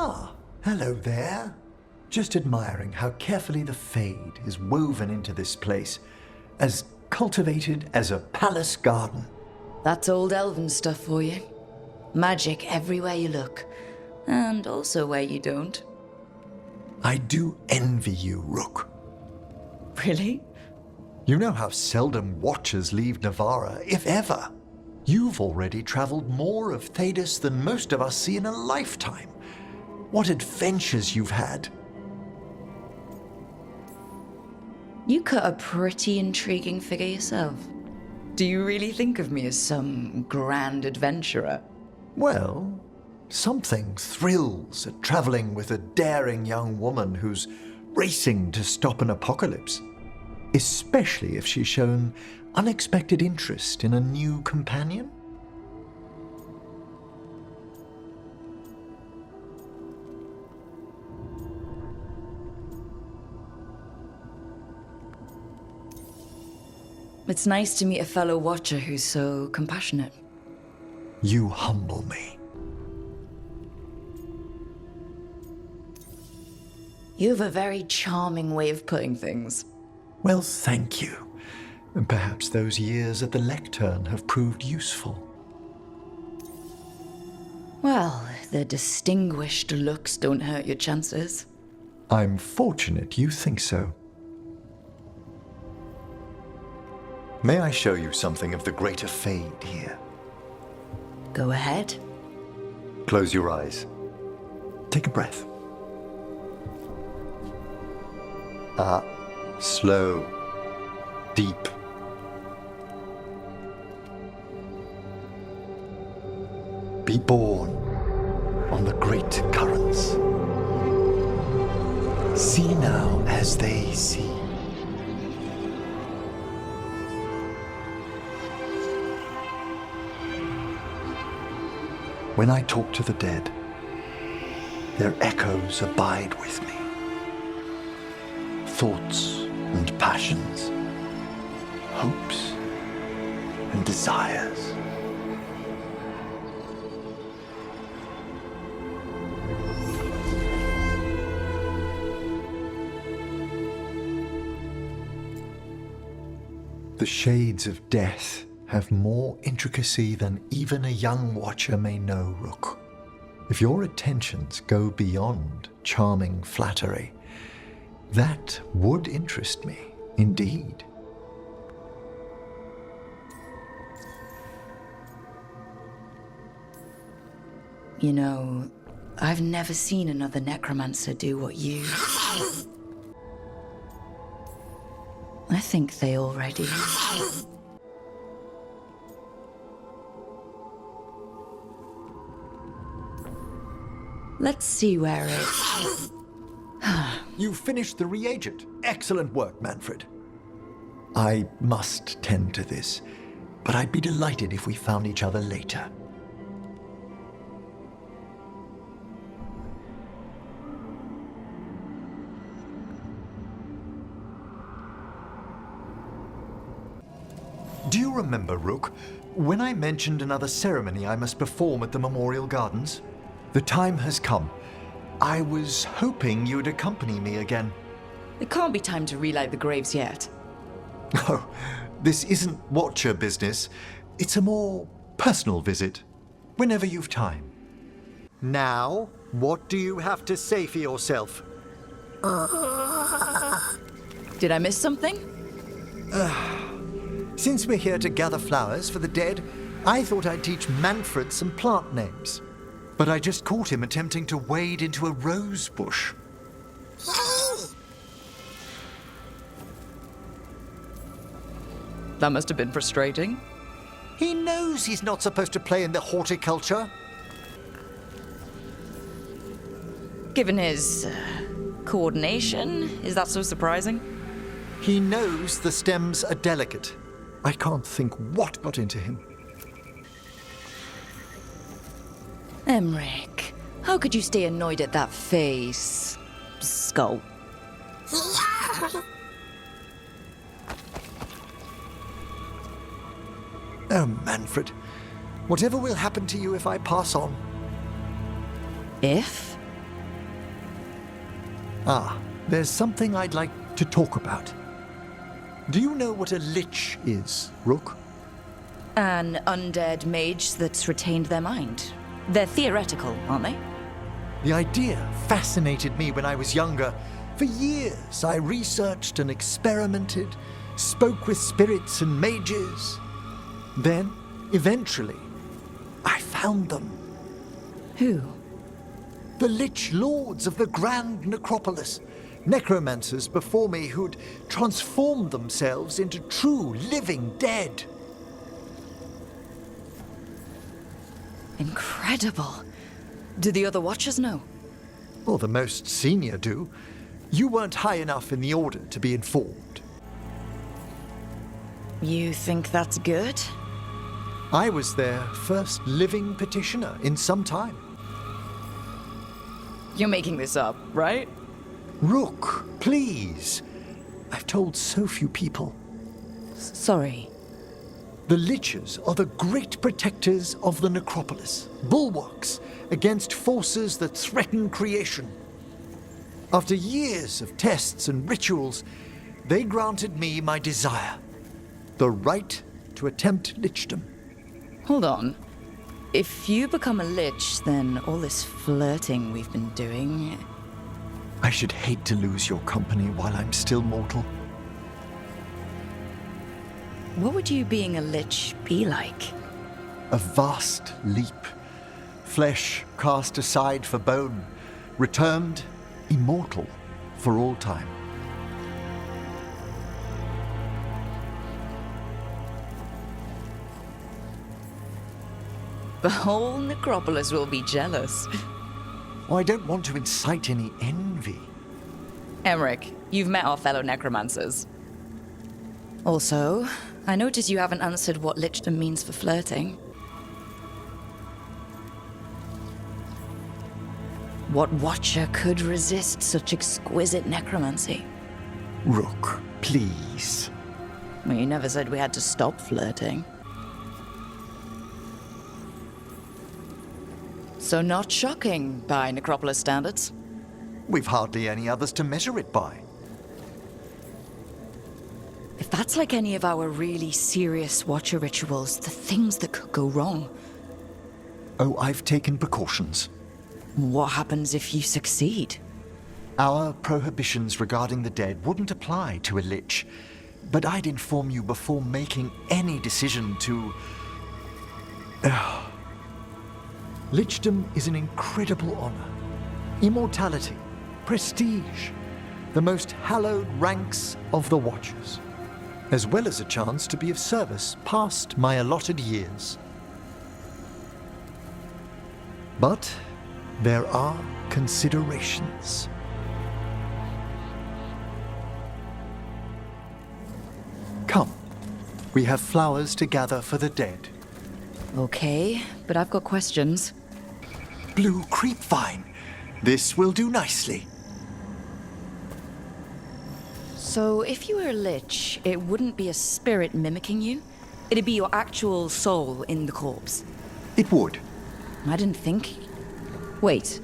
Ah, hello there. Just admiring how carefully the Fade is woven into this place, as cultivated as a palace garden. That's old elven stuff for you. Magic everywhere you look, and also where you don't. I do envy you, Rook. Really? You know how seldom Watchers leave Navarra, if ever. You've already traveled more of Thedas than most of us see in a lifetime. What adventures you've had. You cut a pretty intriguing figure yourself. Do you really think of me as some grand adventurer? Well, something thrills at traveling with a daring young woman who's racing to stop an apocalypse, especially if she's shown unexpected interest in a new companion. It's nice to meet a fellow Watcher who's so compassionate. You humble me. You have a very charming way of putting things. Well, thank you. Perhaps those years at the lectern have proved useful. Well, the distinguished looks don't hurt your chances. I'm fortunate you think so. May I show you something of the greater Fade here? Go ahead. Close your eyes. Take a breath. Slow, deep. Be born on the great currents. See now as they see. When I talk to the dead, their echoes abide with me. Thoughts and passions, hopes and desires. The shades of death have more intricacy than even a young Watcher may know, Rook. If your attentions go beyond charming flattery, that would interest me, indeed. You know, I've never seen another necromancer do what you... I think they already... Let's see where it... You finished the reagent. Excellent work, Manfred. I must tend to this, but I'd be delighted if we found each other later. Do you remember, Rook, when I mentioned another ceremony I must perform at the Memorial Gardens? The time has come. I was hoping you'd accompany me again. It can't be time to relight the graves yet. Oh, this isn't Watcher business. It's a more personal visit, whenever you've time. Now, what do you have to say for yourself? Did I miss something? Since we're here to gather flowers for the dead, I thought I'd teach Manfred some plant names. But I just caught him attempting to wade into a rose bush. That must have been frustrating. He knows he's not supposed to play in the horticulture. Given his coordination, is that so surprising? He knows the stems are delicate. I can't think what got into him. Emmrich, how could you stay annoyed at that face? Skull. Oh, Manfred. Whatever will happen to you if I pass on? If? There's something I'd like to talk about. Do you know what a lich is, Rook? An undead mage that's retained their mind. They're theoretical, aren't they? The idea fascinated me when I was younger. For years, I researched and experimented, spoke with spirits and mages. Then, eventually, I found them. Who? The Lich Lords of the Grand Necropolis. Necromancers before me who'd transformed themselves into true living dead. Incredible. Do the other Watchers know? Well, the most senior do. You weren't high enough in the Order to be informed. You think that's good? I was their first living petitioner in some time. You're making this up, right? Rook, please. I've told so few people. Sorry. The Liches are the great protectors of the Necropolis, bulwarks against forces that threaten creation. After years of tests and rituals, they granted me my desire, the right to attempt lichdom. Hold on. If you become a lich, then all this flirting we've been doing... I should hate to lose your company while I'm still mortal. What would you being a lich be like? A vast leap. Flesh cast aside for bone, returned immortal for all time. The whole Necropolis will be jealous. Oh, I don't want to incite any envy. Emmrich, you've met our fellow necromancers. Also, I notice you haven't answered what lichdom means for flirting. What Watcher could resist such exquisite necromancy? Rook, please. Well, you never said we had to stop flirting. So not shocking by Necropolis standards. We've hardly any others to measure it by. If that's like any of our really serious Watcher rituals, the things that could go wrong. Oh, I've taken precautions. What happens if you succeed? Our prohibitions regarding the dead wouldn't apply to a lich, but I'd inform you before making any decision to... Lichdom is an incredible honor. Immortality, prestige, the most hallowed ranks of the Watchers, as well as a chance to be of service past my allotted years. But there are considerations. Come, we have flowers to gather for the dead. Okay, but I've got questions. Blue creepvine. This will do nicely. So if you were a lich, it wouldn't be a spirit mimicking you? It'd be your actual soul in the corpse. It would. I didn't think... Wait,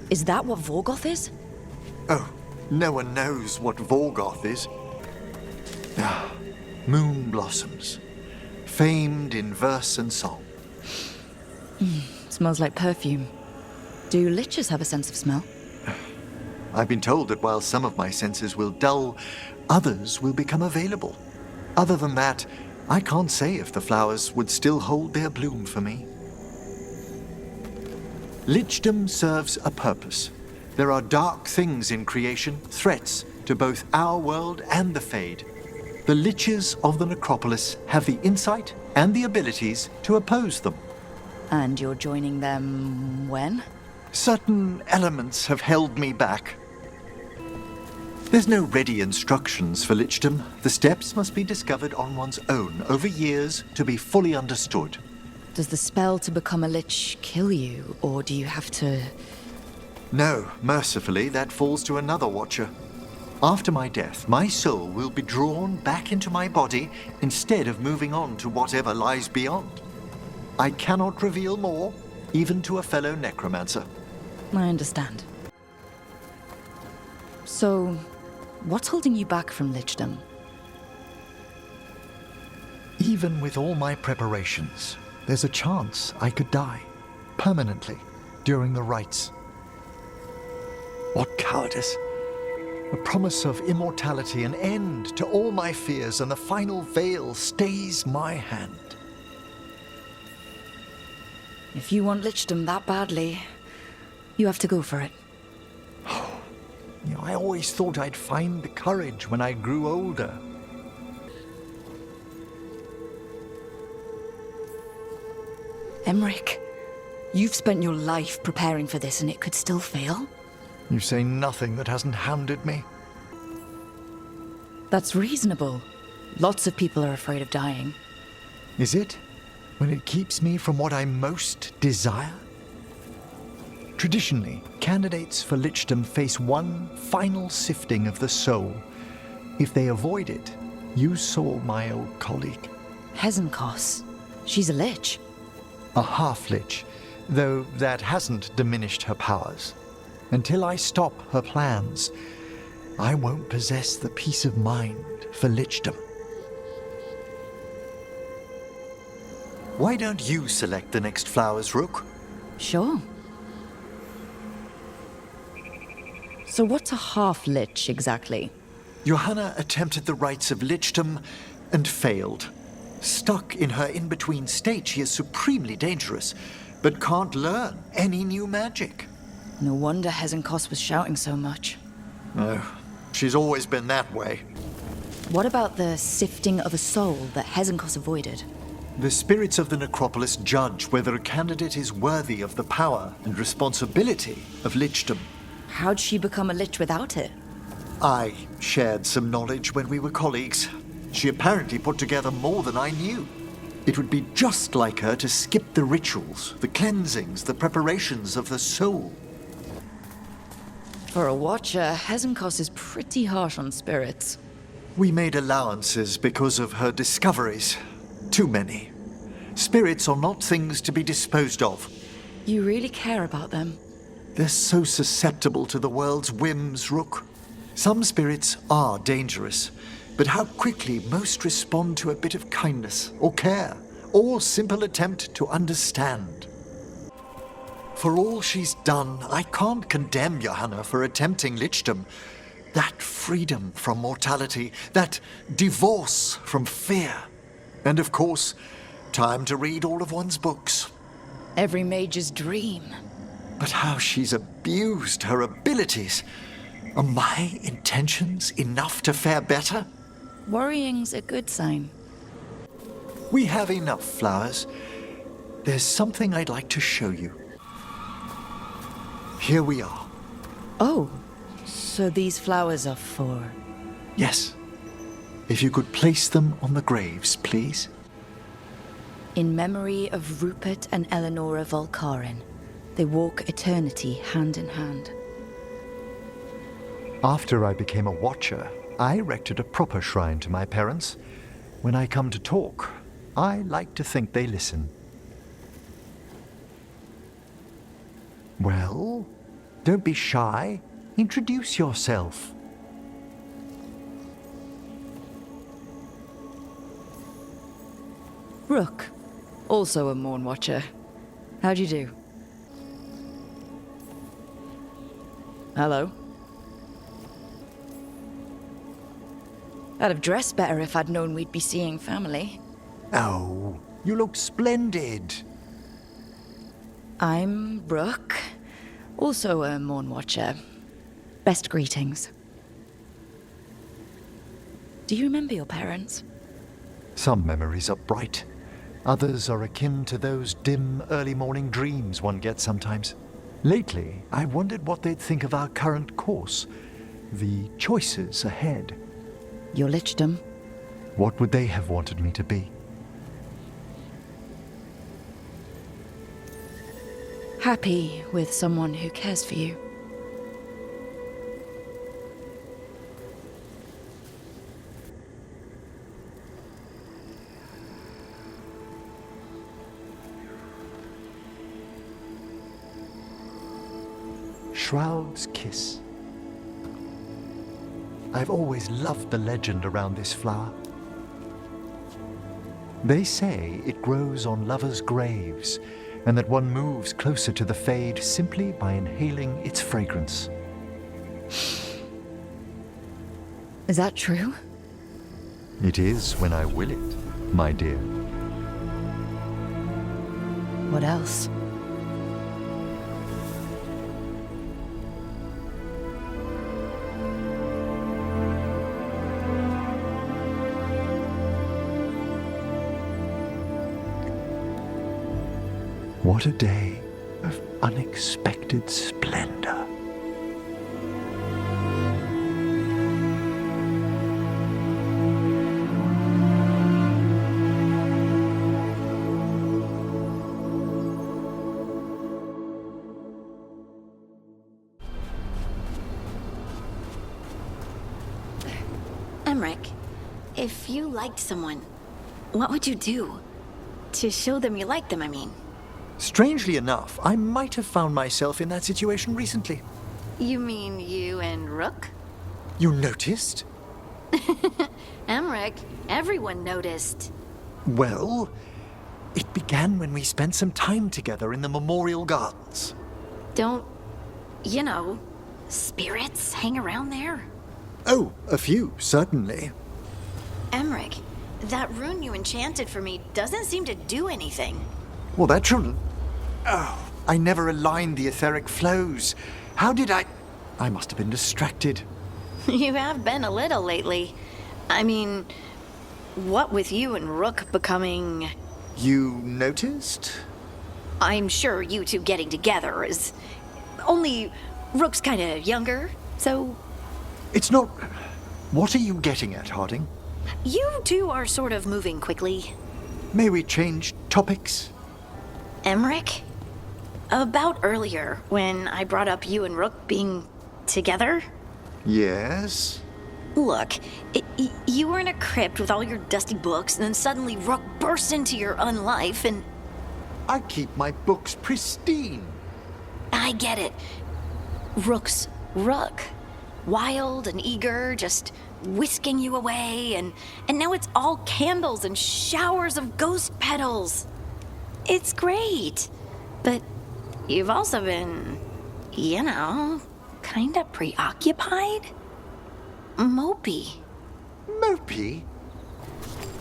is that what Vorgoth is? Oh, no one knows what Vorgoth is. Moon blossoms. Famed in verse and song. Smells like perfume. Do liches have a sense of smell? I've been told that while some of my senses will dull, others will become available. Other than that, I can't say if the flowers would still hold their bloom for me. Lichdom serves a purpose. There are dark things in creation, threats to both our world and the Fade. The Liches of the Necropolis have the insight and the abilities to oppose them. And you're joining them when? Certain elements have held me back. There's no ready instructions for lichdom. The steps must be discovered on one's own over years to be fully understood. Does the spell to become a lich kill you, or do you have to... No, mercifully, that falls to another Watcher. After my death, my soul will be drawn back into my body instead of moving on to whatever lies beyond. I cannot reveal more, even to a fellow necromancer. I understand. So, what's holding you back from lichdom? Even with all my preparations, there's a chance I could die, permanently, during the rites. What cowardice! A promise of immortality, an end to all my fears, and the final veil stays my hand. If you want lichdom that badly, you have to go for it. I always thought I'd find the courage when I grew older. Emmrich, you've spent your life preparing for this and it could still fail? You say nothing that hasn't hounded me. That's reasonable. Lots of people are afraid of dying. Is it? When it keeps me from what I most desire? Traditionally, candidates for lichdom face one final sifting of the soul. If they avoid it, you saw my old colleague. Hezenkos. She's a lich. A half-lich, though that hasn't diminished her powers. Until I stop her plans, I won't possess the peace of mind for lichdom. Why don't you select the next flowers, Rook? Sure. So what's a half-lich exactly? Johanna attempted the rites of lichdom and failed. Stuck in her in-between state, she is supremely dangerous, but can't learn any new magic. No wonder Hezenkos was shouting so much. No, she's always been that way. What about the sifting of a soul that Hezenkos avoided? The spirits of the Necropolis judge whether a candidate is worthy of the power and responsibility of lichdom. How'd she become a lich without it? I shared some knowledge when we were colleagues. She apparently put together more than I knew. It would be just like her to skip the rituals, the cleansings, the preparations of the soul. For a watcher, Hezenkos is pretty harsh on spirits. We made allowances because of her discoveries. Too many. Spirits are not things to be disposed of. You really care about them? They're so susceptible to the world's whims, Rook. Some spirits are dangerous, but how quickly most respond to a bit of kindness or care or simple attempt to understand. For all she's done, I can't condemn Johanna for attempting lichdom. That freedom from mortality, that divorce from fear. And of course, time to read all of one's books. Every mage's dream. But how she's abused her abilities. Are my intentions enough to fare better? Worrying's a good sign. We have enough flowers. There's something I'd like to show you. Here we are. Oh, so these flowers are for... Yes. If you could place them on the graves, please. In memory of Rupert and Eleonora Volkarin, they walk eternity hand in hand. After I became a watcher, I erected a proper shrine to my parents. When I come to talk, I like to think they listen. Well, don't be shy. Introduce yourself. Rook, also a Mourn Watcher. How'd you do? Hello? I'd have dressed better if I'd known we'd be seeing family. Oh, you look splendid. I'm Rook, also a Mourn Watcher. Best greetings. Do you remember your parents? Some memories are bright. Others are akin to those dim, early morning dreams one gets sometimes. Lately, I wondered what they'd think of our current course, the choices ahead. Your lichdom? What would they have wanted me to be? Happy with someone who cares for you. Shroud's kiss. I've always loved the legend around this flower. They say it grows on lovers' graves, and that one moves closer to the fade simply by inhaling its fragrance. Is that true? It is when I will it, my dear. What else? What a day of unexpected splendor. Emmrich, if you liked someone, what would you do? To show them you like them, I mean. Strangely enough, I might have found myself in that situation recently. You mean you and Rook? You noticed? Emmrich, everyone noticed. Well, it began when we spent some time together in the Memorial Gardens. Don't, spirits hang around there? Oh, a few, certainly. Emmrich, that rune you enchanted for me doesn't seem to do anything. Well, that shouldn't... Oh, I never aligned the etheric flows. How did I must have been distracted. You have been a little lately. I mean, what with you and Rook becoming... You noticed? I'm sure you two getting together is... Only Rook's kinda younger, so... It's not... What are you getting at, Harding? You two are sort of moving quickly. May we change topics? Emmrich? About earlier, when I brought up you and Rook being together? Yes? Look, you were in a crypt with all your dusty books, and then suddenly Rook bursts into your unlife, and... I keep my books pristine. I get it. Rook's Rook. Wild and eager, just whisking you away, and now it's all candles and showers of ghost petals. It's great. But you've also been, kinda preoccupied? Mopey. Mopey?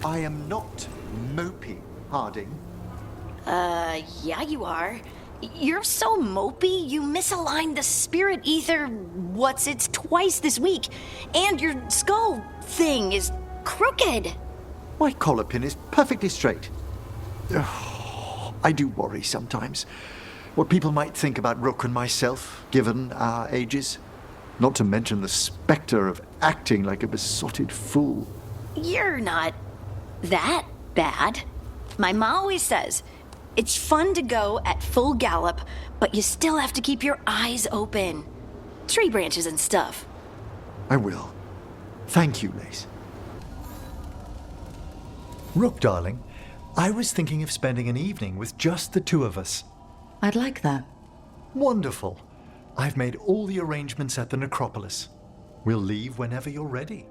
I am not mopey, Harding. Yeah, you are. You're so mopey, you misaligned the spirit ether, it's twice this week, and your skull thing is crooked. My collar pin is perfectly straight. Ugh, I do worry sometimes what people might think about Rook and myself, given our ages. Not to mention the specter of acting like a besotted fool. You're not that bad. My ma always says, it's fun to go at full gallop, but you still have to keep your eyes open. Tree branches and stuff. I will. Thank you, Lace. Rook, darling, I was thinking of spending an evening with just the two of us. I'd like that. Wonderful. I've made all the arrangements at the Necropolis. We'll leave whenever you're ready.